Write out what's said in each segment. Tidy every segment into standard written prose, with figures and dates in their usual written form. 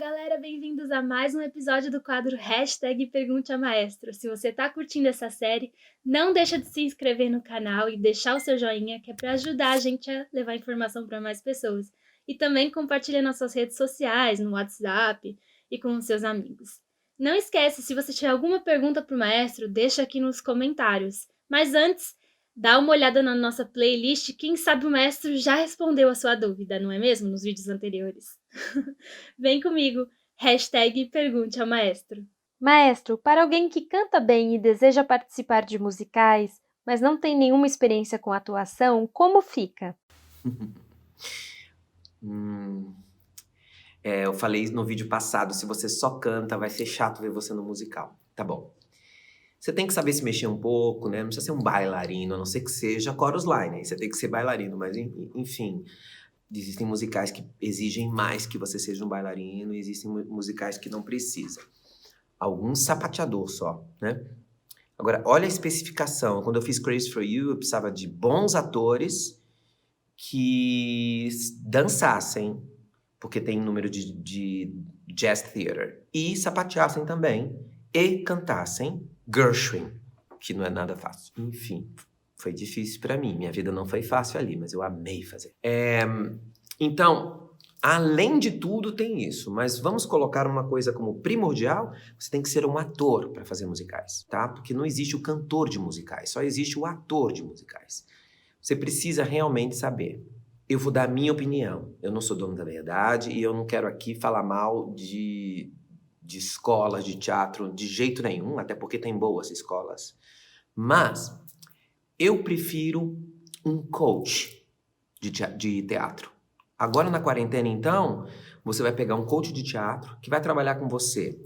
galera, bem-vindos a mais um episódio do quadro Hashtag Pergunte a Maestro. Se você tá curtindo essa série, não deixa de se inscrever no canal e deixar o seu joinha, que é para ajudar a gente a levar informação para mais pessoas. E também compartilha nas suas redes sociais, no WhatsApp e com os seus amigos. Não esquece, se você tiver alguma pergunta pro maestro, deixa aqui nos comentários. Mas antes, dá uma olhada na nossa playlist, quem sabe o maestro já respondeu a sua dúvida, não é mesmo? Nos vídeos anteriores. Vem comigo, hashtag Pergunte ao Maestro. Maestro, para alguém que canta bem e deseja participar de musicais, mas não tem nenhuma experiência com atuação, como fica? Eu falei no vídeo passado, se você só canta, vai ser chato ver você no musical. Tá bom. Você tem que saber se mexer um pouco, né? Não precisa ser um bailarino, a não ser que seja chorus line. Aí você tem que ser bailarino, mas enfim. Existem musicais que exigem mais que você seja um bailarino, e existem musicais que não precisam. Alguns sapateador só, né? Agora, olha a especificação. Quando eu fiz Crazy for You, eu precisava de bons atores que dançassem, porque tem número de jazz theater, e sapateassem também, e cantassem Gershwin, que não é nada fácil. Enfim, foi difícil pra mim. Minha vida não foi fácil ali, mas eu amei fazer. Então, além de tudo, tem isso. Mas vamos colocar uma coisa como primordial: você tem que ser um ator para fazer musicais, tá? Porque não existe o cantor de musicais, só existe o ator de musicais. Você precisa realmente saber. Eu vou dar a minha opinião. Eu não sou dono da verdade e eu não quero aqui falar mal de escolas de teatro de jeito nenhum, até porque tem boas escolas. Mas eu prefiro um coach de teatro. Agora na quarentena, então, você vai pegar um coach de teatro que vai trabalhar com você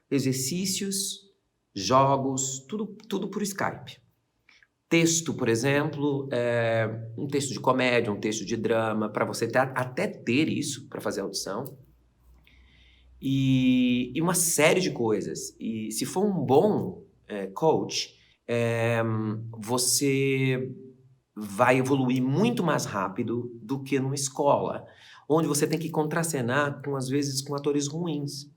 exercícios, jogos, tudo por Skype. Texto, por exemplo, um texto de comédia, um texto de drama, para você até ter isso para fazer audição. E uma série de coisas. E se for um bom coach, você vai evoluir muito mais rápido do que numa escola, onde você tem que contracenar, às vezes, com atores ruins.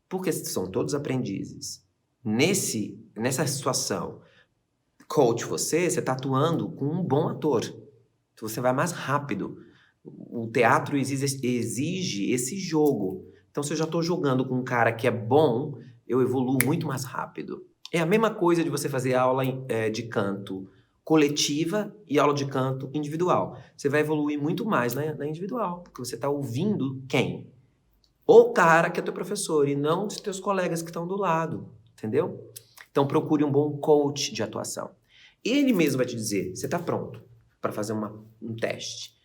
Porque são todos aprendizes. Nessa situação, coach você está atuando com um bom ator. Então você vai mais rápido. O teatro exige esse jogo. Então, se eu já estou jogando com um cara que é bom, eu evoluo muito mais rápido. É a mesma coisa de você fazer aula de canto coletiva e aula de canto individual. Você vai evoluir muito mais na individual, porque você está ouvindo quem? O cara que é teu professor, e não os teus colegas que estão do lado, entendeu? Então, procure um bom coach de atuação. Ele mesmo vai te dizer, você está pronto para fazer um teste.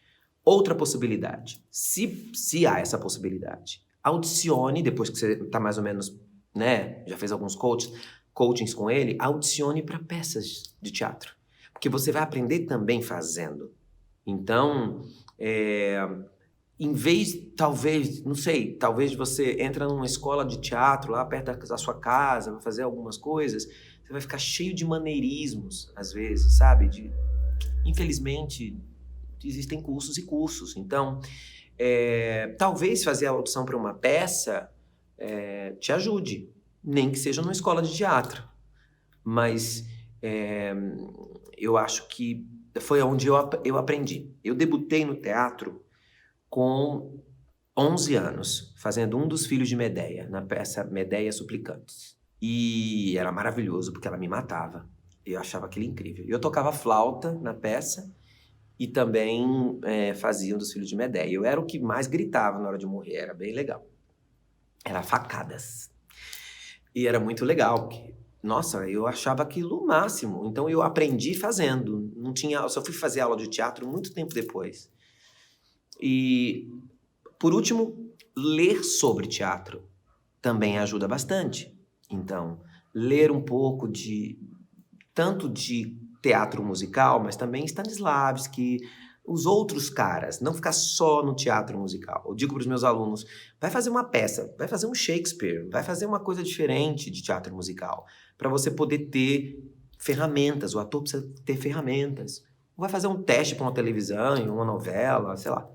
Outra possibilidade, se há essa possibilidade, audicione, depois que você está mais ou menos, né, já fez alguns coachings com ele, audicione para peças de teatro. Porque você vai aprender também fazendo. Então, em vez, talvez, não sei, talvez você entra numa escola de teatro lá perto da sua casa, vai fazer algumas coisas, você vai ficar cheio de maneirismos, às vezes, sabe? Infelizmente, existem cursos e cursos. Então, talvez fazer a audição para uma peça te ajude, nem que seja numa escola de teatro. Mas eu acho que foi onde eu aprendi. Eu debutei no teatro com 11 anos, fazendo um dos filhos de Medeia, na peça Medeia Suplicantes. E era maravilhoso, porque ela me matava. Eu achava aquilo incrível. Eu tocava flauta na peça e também fazia um dos filhos de Medeia. Eu era o que mais gritava na hora de morrer, era bem legal. Era facadas. E era muito legal, porque, nossa, eu achava aquilo o máximo. Então eu aprendi fazendo. Eu só fui fazer aula de teatro muito tempo depois. E, por último, ler sobre teatro também ajuda bastante. Então, ler um pouco tanto de teatro musical, mas também Stanislavski, os outros caras, não ficar só no teatro musical. Eu digo para os meus alunos, vai fazer uma peça, vai fazer um Shakespeare, vai fazer uma coisa diferente de teatro musical, para você poder ter ferramentas, o ator precisa ter ferramentas. Vai fazer um teste para uma televisão, em uma novela, sei lá.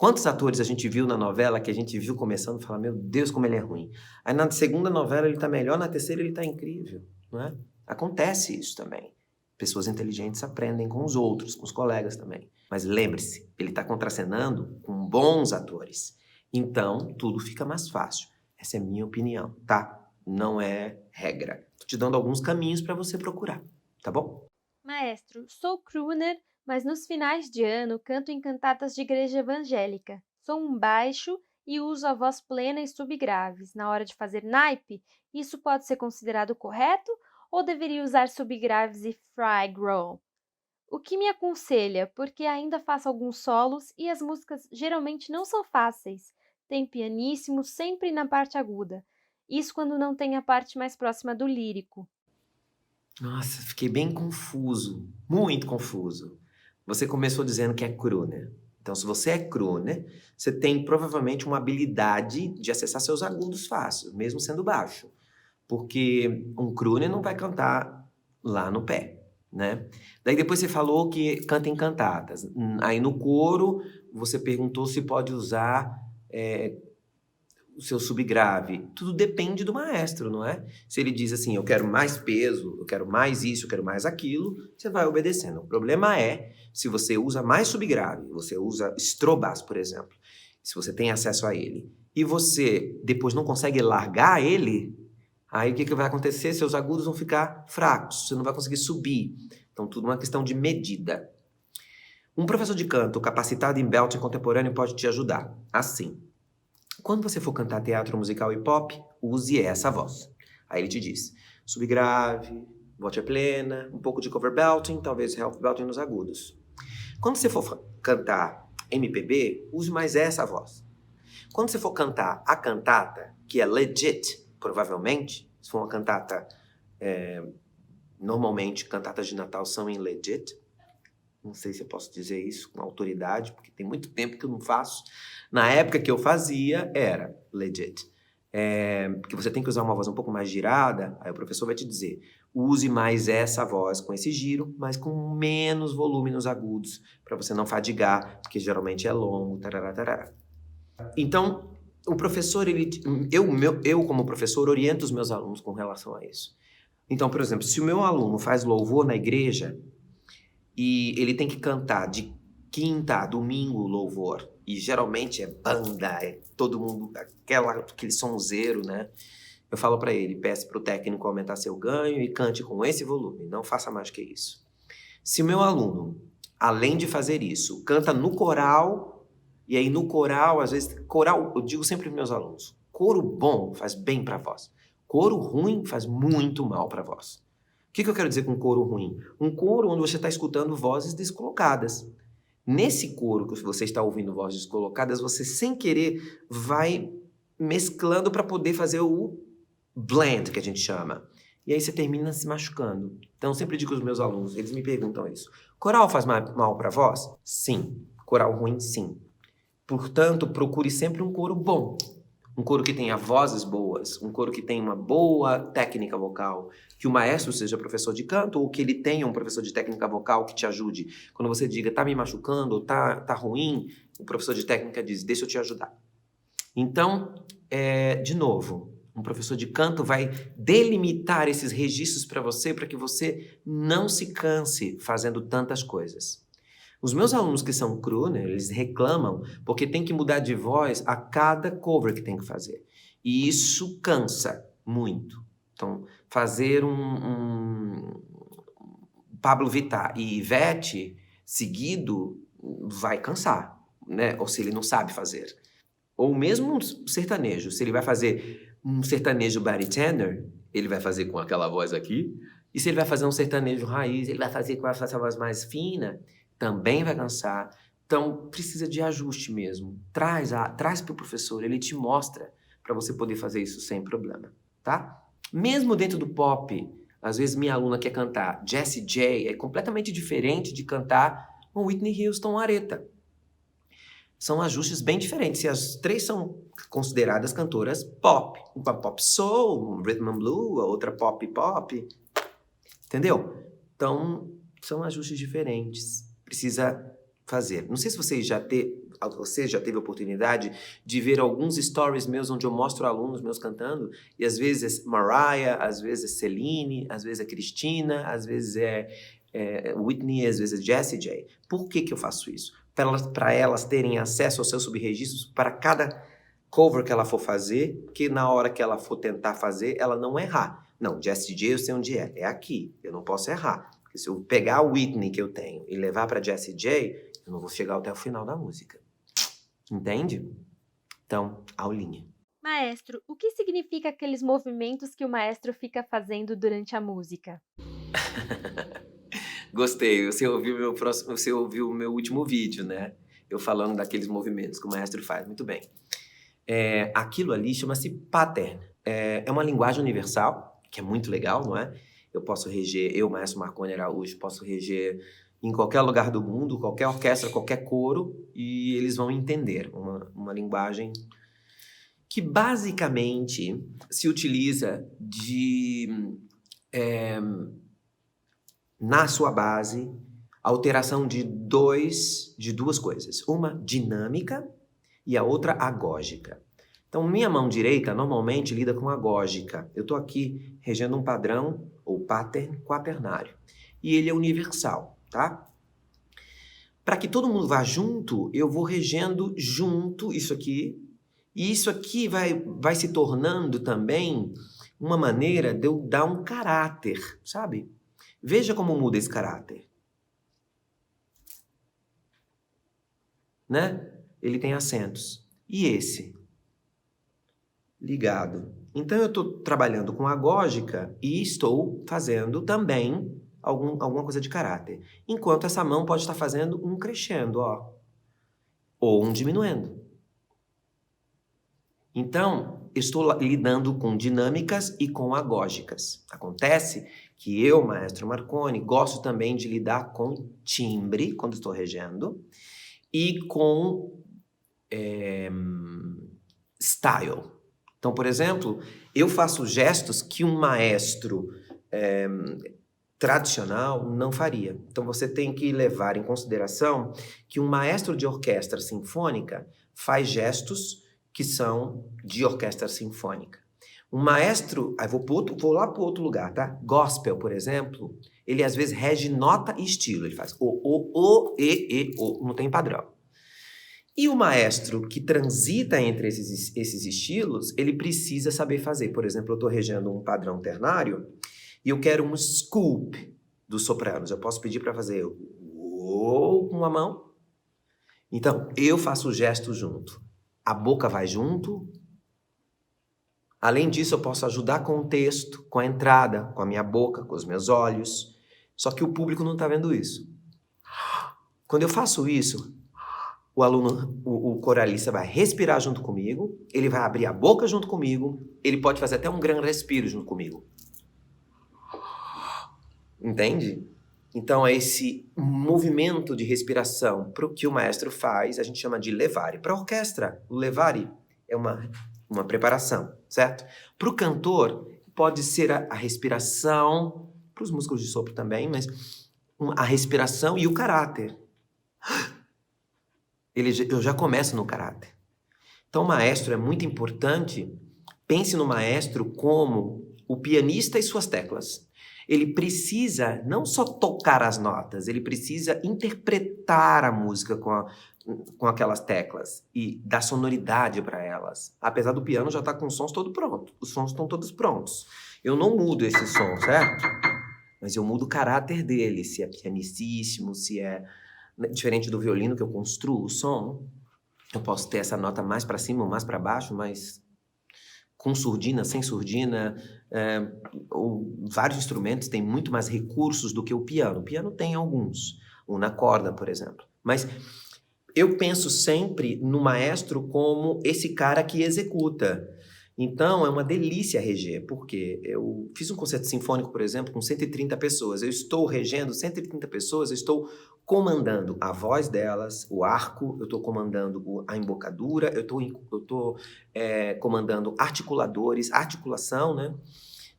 Quantos atores a gente viu na novela que a gente viu começando e fala, meu Deus, como ele é ruim. Aí na segunda novela ele tá melhor, na terceira ele tá incrível, não é? Acontece isso também. Pessoas inteligentes aprendem com os outros, com os colegas também. Mas lembre-se, ele tá contracenando com bons atores. Então, tudo fica mais fácil. Essa é a minha opinião, tá? Não é regra. Tô te dando alguns caminhos para você procurar, tá bom? Maestro, sou crooner, mas nos finais de ano canto em cantatas de igreja evangélica. Sou um baixo e uso a voz plena e subgraves. Na hora de fazer naipe, isso pode ser considerado correto ou deveria usar subgraves e fry growl? O que me aconselha, porque ainda faço alguns solos e as músicas geralmente não são fáceis. Tem pianíssimo sempre na parte aguda. Isso quando não tem a parte mais próxima do lírico. Nossa, fiquei bem confuso, muito confuso. Você começou dizendo que é crooner. Então, se você é crooner, você tem provavelmente uma habilidade de acessar seus agudos fácil, mesmo sendo baixo. Porque um crooner não vai cantar lá no pé, né? Daí depois você falou que canta em cantatas. Aí no coro, você perguntou se pode usar o seu subgrave. Tudo depende do maestro, não é? Se ele diz assim, eu quero mais peso, eu quero mais isso, eu quero mais aquilo, você vai obedecendo. O problema é se você usa mais subgrave, você usa estrobas, por exemplo, se você tem acesso a ele, e você depois não consegue largar ele, aí o que vai acontecer? Seus agudos vão ficar fracos, você não vai conseguir subir. Então, tudo é uma questão de medida. Um professor de canto capacitado em belting contemporâneo pode te ajudar. Assim, quando você for cantar teatro musical e pop, use essa voz. Aí ele te diz, subgrave, voce plena, um pouco de cover belting, talvez half belting nos agudos. Quando você for cantar MPB, use mais essa voz. Quando você for cantar a cantata, que é legit, provavelmente, se for uma cantata, normalmente cantatas de Natal são em legit, não sei se eu posso dizer isso com autoridade, porque tem muito tempo que eu não faço. Na época que eu fazia, era legit. Porque você tem que usar uma voz um pouco mais girada, aí o professor vai te dizer, use mais essa voz com esse giro, mas com menos volume nos agudos, para você não fadigar, porque geralmente é longo, tarará, tarará. Então, o professor, eu como professor, oriento os meus alunos com relação a isso. Então, por exemplo, se o meu aluno faz louvor na igreja, e ele tem que cantar de quinta a domingo louvor, e geralmente é banda, é todo mundo, aquele sonzeiro, né? Eu falo para ele, peça para o técnico aumentar seu ganho e cante com esse volume, não faça mais que isso. Se o meu aluno, além de fazer isso, canta no coral, e aí no coral, às vezes, coral, eu digo sempre para meus alunos, coro bom faz bem para a voz, coro ruim faz muito mal para a voz. O que eu quero dizer com coro ruim? Um coro onde você está escutando vozes descolocadas. Nesse coro que você está ouvindo vozes descolocadas, você sem querer vai mesclando para poder fazer o blend, que a gente chama. E aí você termina se machucando. Então, eu sempre digo aos meus alunos, eles me perguntam isso. Coral faz mal para a voz? Sim. Coral ruim, sim. Portanto, procure sempre um coro bom. Um coro que tenha vozes boas, um coro que tenha uma boa técnica vocal, que o maestro seja professor de canto ou que ele tenha um professor de técnica vocal que te ajude. Quando você diga, tá me machucando, ou tá ruim, o professor de técnica diz, deixa eu te ajudar. Então, de novo, um professor de canto vai delimitar esses registros para você, para que você não se canse fazendo tantas coisas. Os meus alunos que são crooner, eles reclamam porque tem que mudar de voz a cada cover que tem que fazer. E isso cansa muito. Então, fazer um Pablo Vittar e Ivete seguido vai cansar, né? Ou se ele não sabe fazer. Ou mesmo um sertanejo. Se ele vai fazer um sertanejo bartender, ele vai fazer com aquela voz aqui. E se ele vai fazer um sertanejo raiz, ele vai fazer com essa voz mais fina, também vai cansar. Então, precisa de ajuste mesmo. Traz para o professor, ele te mostra para você poder fazer isso sem problema, tá? Mesmo dentro do pop, às vezes minha aluna quer cantar Jessie J, é completamente diferente de cantar um Whitney Houston Aretha. São ajustes bem diferentes, e as três são consideradas cantoras pop. Uma pop soul, um rhythm and blues, a outra pop, entendeu? Então, são ajustes diferentes. Precisa fazer. Não sei se vocês já Você já teve a oportunidade de ver alguns stories meus onde eu mostro alunos meus cantando, e às vezes é Mariah, às vezes é Celine, às vezes é Cristina, às vezes é Whitney, às vezes é Jessie J. Por que eu faço isso? Para elas terem acesso aos seus subregistros para cada cover que ela for fazer, que na hora que ela for tentar fazer, ela não errar. Não, Jessie J eu sei onde é aqui, eu não posso errar. Porque se eu pegar a Whitney que eu tenho e levar para Jessie J, eu não vou chegar até o final da música. Entende? Então, aulinha. Maestro, o que significa aqueles movimentos que o maestro fica fazendo durante a música? Gostei, você ouviu o meu último vídeo, né? Eu falando daqueles movimentos que o maestro faz, muito bem. Aquilo ali chama-se pattern. É uma linguagem universal, que é muito legal, não é? Eu posso reger, Maestro Marconi Araújo, posso reger em qualquer lugar do mundo, qualquer orquestra, qualquer coro, e eles vão entender uma linguagem que basicamente se utiliza na sua base, alteração de duas coisas. Uma dinâmica e a outra agógica. Então, minha mão direita normalmente lida com agógica. Eu estou aqui regendo um padrão, ou pattern, quaternário. E ele é universal, tá? Para que todo mundo vá junto, eu vou regendo junto isso aqui. E isso aqui vai se tornando também uma maneira de eu dar um caráter, sabe? Veja como muda esse caráter. Né? Ele tem acentos. E esse? Ligado. Então, eu estou trabalhando com agógica e estou fazendo também alguma coisa de caráter. Enquanto essa mão pode estar fazendo um crescendo, ó. Ou um diminuendo. Então, estou lidando com dinâmicas e com agógicas. Acontece que eu, Maestro Marconi, gosto também de lidar com timbre, quando estou regendo, e com style. Então, por exemplo, eu faço gestos que um maestro tradicional não faria. Então, você tem que levar em consideração que um maestro de orquestra sinfônica faz gestos que são de orquestra sinfônica. Um maestro, vou lá para outro lugar, tá? Gospel, por exemplo, ele às vezes rege nota e estilo. Ele faz o, e, o, não tem padrão. E o maestro que transita entre esses estilos, ele precisa saber fazer. Por exemplo, eu estou regendo um padrão ternário e eu quero um scoop dos sopranos. Eu posso pedir para fazer o com uma mão. Então, eu faço o gesto junto. A boca vai junto. Além disso, eu posso ajudar com o texto, com a entrada, com a minha boca, com os meus olhos. Só que o público não está vendo isso. Quando eu faço isso, o aluno, o coralista vai respirar junto comigo, ele vai abrir a boca junto comigo, ele pode fazer até um grande respiro junto comigo. Entende? Então, esse movimento de respiração para o que o maestro faz, a gente chama de levare. Para a orquestra, o levare é uma preparação, certo? Para o cantor, pode ser a respiração, para os músicos de sopro também, mas a respiração e o caráter. Eu já começo no caráter. Então, o maestro é muito importante. Pense no maestro como o pianista e suas teclas. Ele precisa não só tocar as notas, ele precisa interpretar a música com aquelas teclas e dar sonoridade para elas. Apesar do piano já estar com os sons todos prontos. Os sons estão todos prontos. Eu não mudo esse som, certo? Mas eu mudo o caráter dele, se é pianicíssimo, se é diferente do violino que eu construo o som. Eu posso ter essa nota mais para cima ou mais para baixo, mas com surdina, sem surdina, vários instrumentos têm muito mais recursos do que o piano. O piano tem alguns, na corda, por exemplo. Mas eu penso sempre no maestro como esse cara que executa. Então, é uma delícia reger, porque eu fiz um concerto sinfônico, por exemplo, com 130 pessoas. Eu estou regendo 130 pessoas, eu estou comandando a voz delas, o arco, eu estou comandando a embocadura, eu estou comandando articuladores, articulação, né?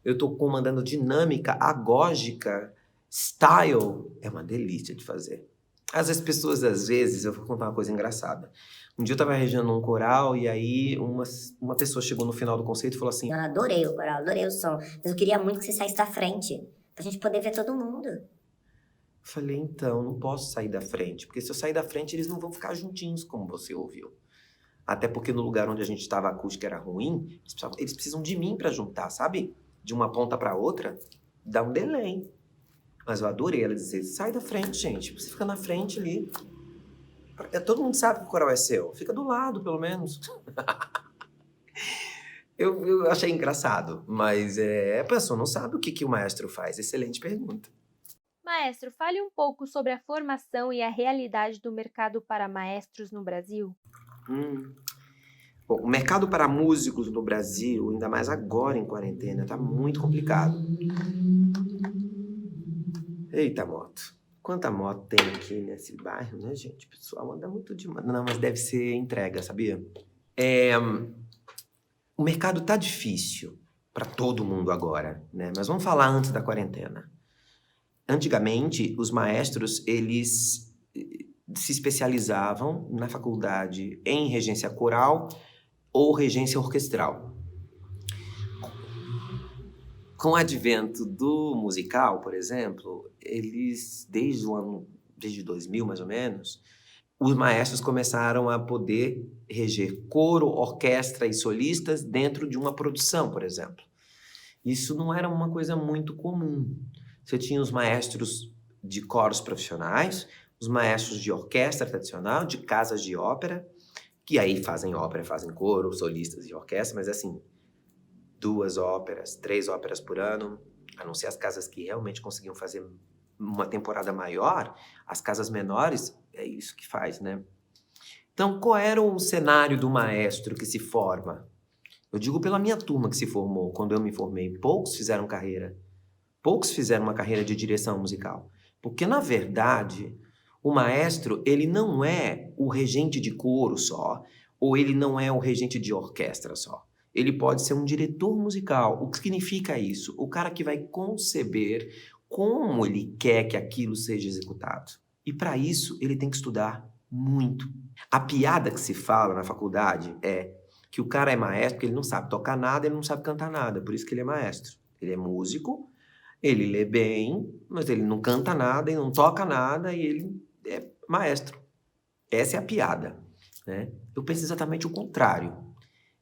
Eu estou comandando dinâmica, agógica, style. É uma delícia de fazer. As pessoas, às vezes, eu vou contar uma coisa engraçada. Um dia eu tava regendo um coral e aí uma pessoa chegou no final do conceito e falou assim: Eu adorei o coral, adorei o som. Mas eu queria muito que você saísse da frente, pra gente poder ver todo mundo. Eu falei, então, não posso sair da frente, porque se eu sair da frente, eles não vão ficar juntinhos, como você ouviu. Até porque no lugar onde a gente estava, a acústica era ruim, eles precisam de mim para juntar, sabe? De uma ponta para outra, dá um delay. Mas eu adorei ela dizer, sai da frente, gente, você fica na frente ali. Todo mundo sabe que o coral é seu, fica do lado, pelo menos. Eu achei engraçado, mas a pessoa não sabe o que o maestro faz. Excelente pergunta. Maestro, fale um pouco sobre a formação e a realidade do mercado para maestros no Brasil. Bom, o mercado para músicos no Brasil, ainda mais agora em quarentena, tá muito complicado. Eita, moto. Quanta moto tem aqui nesse bairro, né, gente? O pessoal anda muito demais. Não, mas deve ser entrega, sabia? O mercado tá difícil para todo mundo agora, né? Mas vamos falar antes da quarentena. Antigamente, os maestros, eles se especializavam na faculdade em regência coral ou regência orquestral. Com o advento do musical, por exemplo, eles, desde 2000 mais ou menos, os maestros começaram a poder reger coro, orquestra e solistas dentro de uma produção, por exemplo. Isso não era uma coisa muito comum. Você tinha os maestros de coros profissionais, os maestros de orquestra tradicional, de casas de ópera, que aí fazem ópera, fazem coro, solistas e orquestra, mas assim, 2 óperas, 3 óperas por ano, a não ser as casas que realmente conseguiam fazer uma temporada maior, as casas menores, é isso que faz, né? Então, qual era o cenário do maestro que se forma? Eu digo pela minha turma que se formou, quando eu me formei, poucos fizeram uma carreira de direção musical. Porque, na verdade, o maestro, ele não é o regente de coro só, ou ele não é o regente de orquestra só. Ele pode ser um diretor musical. O que significa isso? O cara que vai conceber como ele quer que aquilo seja executado. E para isso, ele tem que estudar muito. A piada que se fala na faculdade é que o cara é maestro porque ele não sabe tocar nada, ele não sabe cantar nada, por isso que ele é maestro. Ele é músico, ele lê bem, mas ele não canta nada, ele não toca nada e ele é maestro. Essa é a piada, né? Eu penso exatamente o contrário.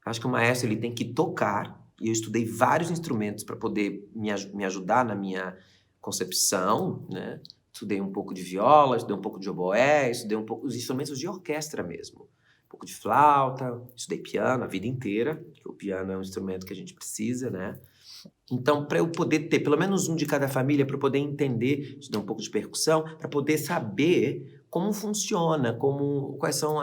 Acho que o maestro ele tem que tocar, e eu estudei vários instrumentos para poder me ajudar na minha concepção, né? Estudei um pouco de viola, estudei um pouco de oboé, estudei um pouco os instrumentos de orquestra mesmo. Um pouco de flauta, estudei piano a vida inteira, porque o piano é um instrumento que a gente precisa, né? Então, para eu poder ter pelo menos um de cada família, para eu poder entender, estudei um pouco de percussão, para poder saber como funciona, quais são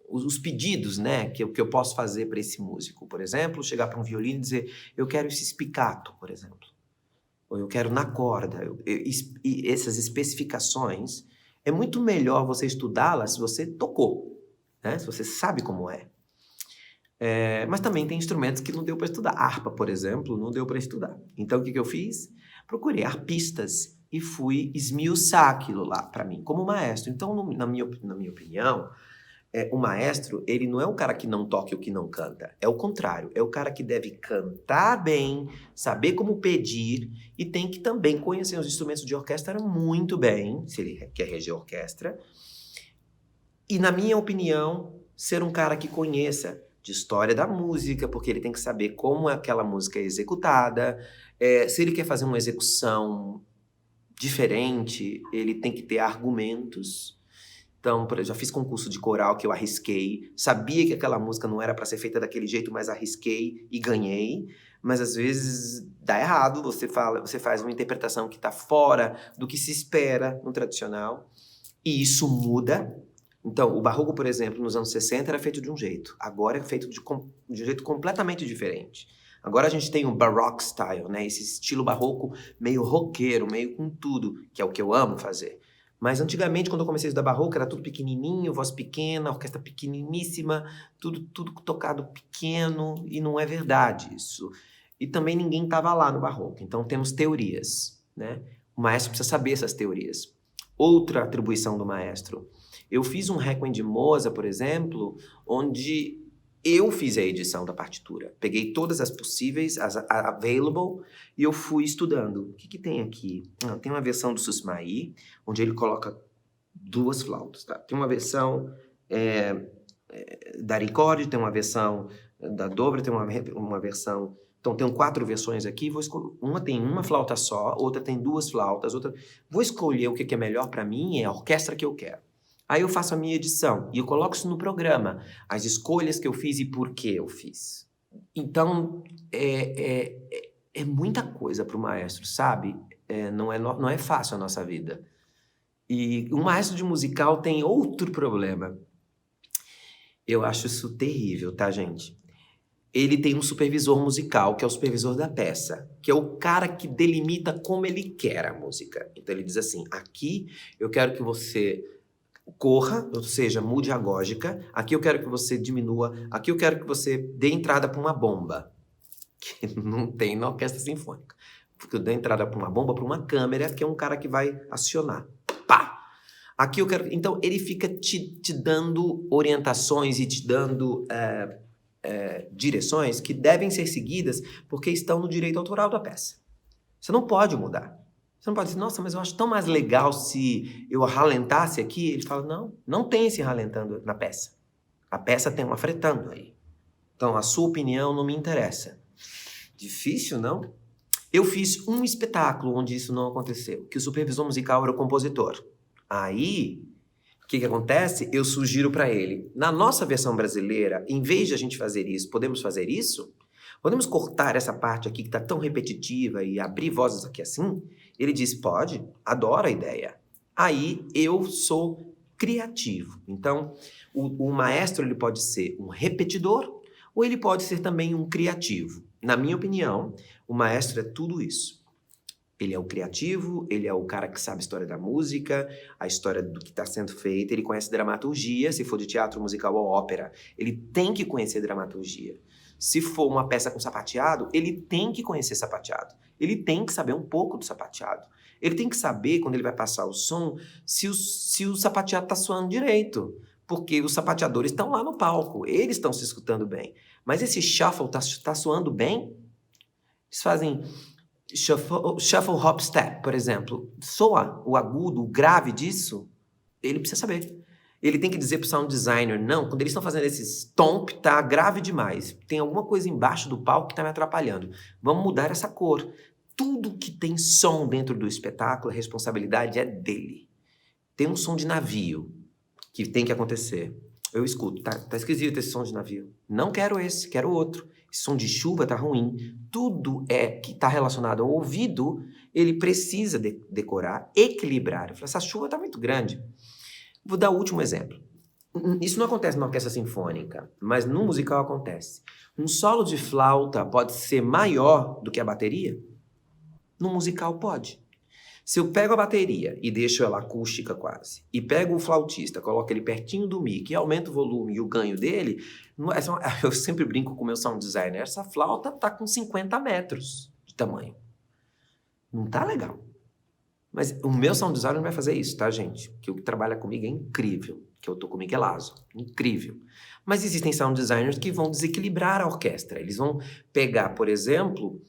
os pedidos, né, que eu posso fazer para esse músico. Por exemplo, chegar para um violino e dizer, eu quero esse spiccato, por exemplo. Ou eu quero na corda. E essas especificações, é muito melhor você estudá-las se você tocou, né? Se você sabe como é. Mas também tem instrumentos que não deu para estudar. Harpa, por exemplo, não deu para estudar. Então, o que eu fiz? Procurei harpistas e fui esmiuçar aquilo lá para mim, como maestro. Então, na minha opinião, o maestro, ele não é o cara que não toca e o que não canta. É o contrário. É o cara que deve cantar bem, saber como pedir e tem que também conhecer os instrumentos de orquestra muito bem, se ele quer reger orquestra. E, na minha opinião, ser um cara que conheça de história da música, porque ele tem que saber como aquela música é executada. Se ele quer fazer uma execução diferente, ele tem que ter argumentos. Então, por exemplo, já fiz concurso de coral que eu arrisquei, sabia que aquela música não era para ser feita daquele jeito, mas arrisquei e ganhei. Mas às vezes dá errado, você faz uma interpretação que está fora do que se espera no tradicional, e isso muda. Então, o barroco, por exemplo, nos anos 60 era feito de um jeito, agora é feito de um jeito completamente diferente. Agora a gente tem o baroque style, né? Esse estilo barroco meio roqueiro, meio com tudo, que é o que eu amo fazer. Mas antigamente, quando eu comecei a estudar barroco, era tudo pequenininho, voz pequena, orquestra pequeniníssima, tudo tocado pequeno, e não é verdade isso. E também ninguém estava lá no barroco, então temos teorias, né? O maestro precisa saber essas teorias. Outra atribuição do maestro. Eu fiz um Requiem de Mozart, por exemplo, onde eu fiz a edição da partitura. Peguei todas as possíveis, as available, e eu fui estudando. O que tem aqui? Tem uma versão do Susmaí, onde ele coloca 2 flautas. Tá? Tem uma versão da Ricordi, tem uma versão da Dobra, tem uma versão... Então, tem 4 versões aqui. Uma tem uma flauta só, outra tem 2 flautas. Vou escolher o que é melhor para mim, é a orquestra que eu quero. Aí eu faço a minha edição e eu coloco isso no programa. As escolhas que eu fiz e por que eu fiz. Então, é muita coisa para o maestro, sabe? Não é fácil a nossa vida. E um maestro de musical tem outro problema. Eu acho isso terrível, tá, gente? Ele tem um supervisor musical, que é o supervisor da peça, que é o cara que delimita como ele quer a música. Então ele diz assim, aqui eu quero que você corra, ou seja, mude a gógica, aqui eu quero que você diminua, aqui eu quero que você dê entrada para uma bomba, que não tem na orquestra sinfônica. Porque eu dou entrada para uma bomba, para uma câmera, que é um cara que vai acionar. Pá! Aqui eu quero... Então ele fica te dando orientações e te dando... direções que devem ser seguidas porque estão no direito autoral da peça. Você não pode mudar. Você não pode dizer, nossa, mas eu acho tão mais legal se eu ralentasse aqui. Ele fala, não tem esse ralentando na peça. A peça tem um afretando aí. Então, a sua opinião não me interessa. Difícil, não? Eu fiz um espetáculo onde isso não aconteceu, que o supervisor musical era o compositor. Aí... O que acontece? Eu sugiro para ele, na nossa versão brasileira, em vez de a gente fazer isso, podemos fazer isso? Podemos cortar essa parte aqui que está tão repetitiva e abrir vozes aqui assim? Ele diz, pode, adoro a ideia. Aí eu sou criativo. Então, o maestro ele pode ser um repetidor ou ele pode ser também um criativo. Na minha opinião, o maestro é tudo isso. Ele é o criativo, ele é o cara que sabe a história da música, a história do que está sendo feito, ele conhece dramaturgia, se for de teatro musical ou ópera, ele tem que conhecer dramaturgia. Se for uma peça com sapateado, ele tem que conhecer sapateado. Ele tem que saber um pouco do sapateado. Ele tem que saber, quando ele vai passar o som, se o sapateado está soando direito. Porque os sapateadores estão lá no palco, eles estão se escutando bem. Mas esse shuffle está soando bem? Eles fazem... Shuffle hop step, por exemplo, soa o agudo, o grave disso, ele precisa saber. Ele tem que dizer pro sound designer, não, quando eles estão fazendo esse stomp, tá grave demais. Tem alguma coisa embaixo do palco que tá me atrapalhando. Vamos mudar essa cor. Tudo que tem som dentro do espetáculo, a responsabilidade é dele. Tem um som de navio que tem que acontecer. Eu escuto, tá esquisito esse som de navio. Não quero esse, quero outro. Esse som de chuva tá ruim. Tudo que tá relacionado ao ouvido, ele precisa decorar, equilibrar. Eu falo, essa chuva tá muito grande. Vou dar o último exemplo. Isso não acontece na orquestra sinfônica, mas no musical acontece. Um solo de flauta pode ser maior do que a bateria? No musical pode. Se eu pego a bateria e deixo ela acústica quase, e pego o flautista, coloco ele pertinho do mic e aumento o volume e o ganho dele, eu sempre brinco com o meu sound designer, essa flauta tá com 50 metros de tamanho. Não tá legal. Mas o meu sound designer não vai fazer isso, tá, gente? Que o que trabalha comigo é incrível, que eu tô com o Miguel Lazo, incrível. Mas existem sound designers que vão desequilibrar a orquestra. Eles vão pegar, por exemplo...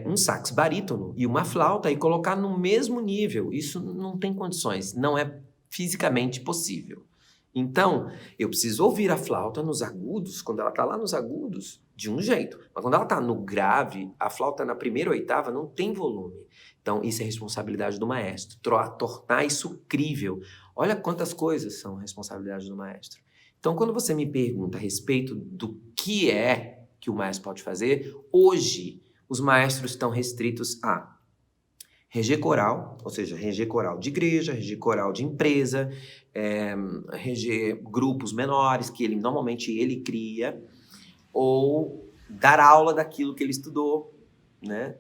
um sax barítono e uma flauta e colocar no mesmo nível. Isso não tem condições, não é fisicamente possível. Então, eu preciso ouvir a flauta nos agudos, quando ela está lá nos agudos, de um jeito. Mas quando ela está no grave, a flauta na primeira oitava não tem volume. Então, isso é responsabilidade do maestro. Tornar isso crível. Olha quantas coisas são responsabilidade do maestro. Então, quando você me pergunta a respeito do que é que o maestro pode fazer, hoje... os maestros estão restritos a reger coral, ou seja, reger coral de igreja, reger coral de empresa, reger grupos menores que normalmente ele cria, ou dar aula daquilo que ele estudou, né?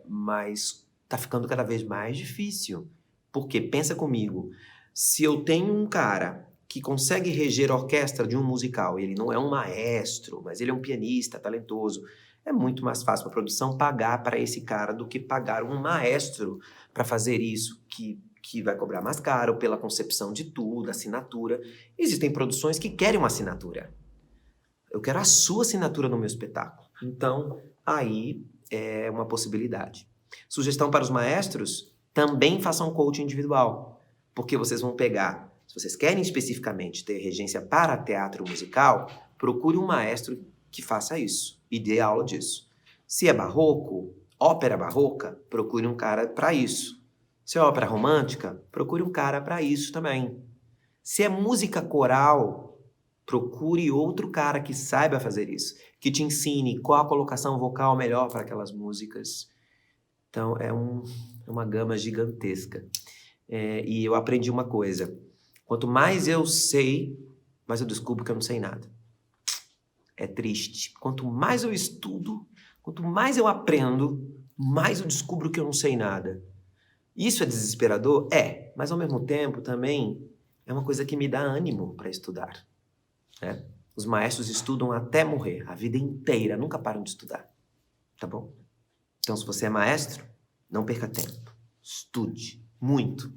Mas está ficando cada vez mais difícil. Porque, pensa comigo, se eu tenho um cara que consegue reger a orquestra de um musical, ele não é um maestro, mas ele é um pianista talentoso, É muito mais fácil para a produção pagar para esse cara do que pagar um maestro para fazer isso, que vai cobrar mais caro pela concepção de tudo, assinatura. Existem produções que querem uma assinatura. Eu quero a sua assinatura no meu espetáculo. Então, aí é uma possibilidade. Sugestão para os maestros, também façam coaching individual. Porque vocês vão pegar, se vocês querem especificamente ter regência para teatro musical, procure um maestro que faça isso e dê aula disso. Se é barroco, ópera barroca, procure um cara para isso. Se é ópera romântica, procure um cara para isso também. Se é música coral, procure outro cara que saiba fazer isso, que te ensine qual a colocação vocal melhor para aquelas músicas. Então, é uma gama gigantesca. E eu aprendi uma coisa. Quanto mais eu sei, mais eu descubro que eu não sei nada. É triste. Quanto mais eu estudo, quanto mais eu aprendo, mais eu descubro que eu não sei nada. Isso é desesperador? É. Mas, ao mesmo tempo, também é uma coisa que me dá ânimo para estudar. Né? Os maestros estudam até morrer, a vida inteira, nunca param de estudar. Tá bom? Então, se você é maestro, não perca tempo. Estude muito.